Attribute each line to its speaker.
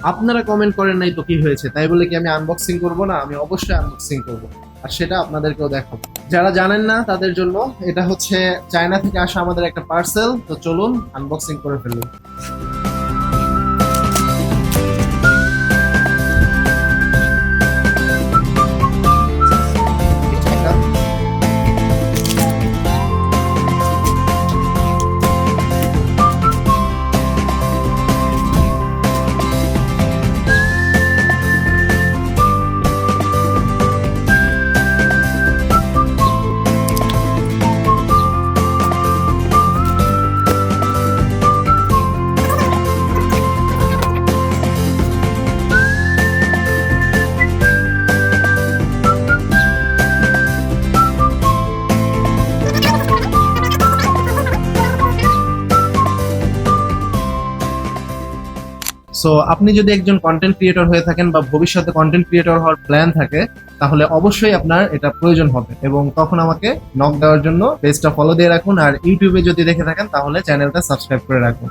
Speaker 1: আপনারা কমেন্ট করেন নাই তো কি হয়েছে, তাই বলে কি আমি আনবক্সিং করব না? আমি অবশ্যই আনবক্সিং করব, আর সেটা আপনাদেরকেও দেখাবো। যারা জানেন না তাদের জন্য, এটা হচ্ছে চায়না থেকে আসা আমাদের একটা পার্সেল। তো চলুন আনবক্সিং করে ফেলুন। সো আপনি যদি একজন কন্টেন্ট ক্রিয়েটর হয়ে থাকেন বা ভবিষ্যতে কন্টেন্ট ক্রিয়েটর হওয়ার প্ল্যান থাকে, তাহলে অবশ্যই আপনার এটা প্রয়োজন হবে, এবং তখন আমাকে নক দেওয়ার জন্য পেজটা ফলো দিয়ে রাখুন। আর ইউটিউবে যদি দেখে থাকেন তাহলে চ্যানেলটা সাবস্ক্রাইব করে রাখুন।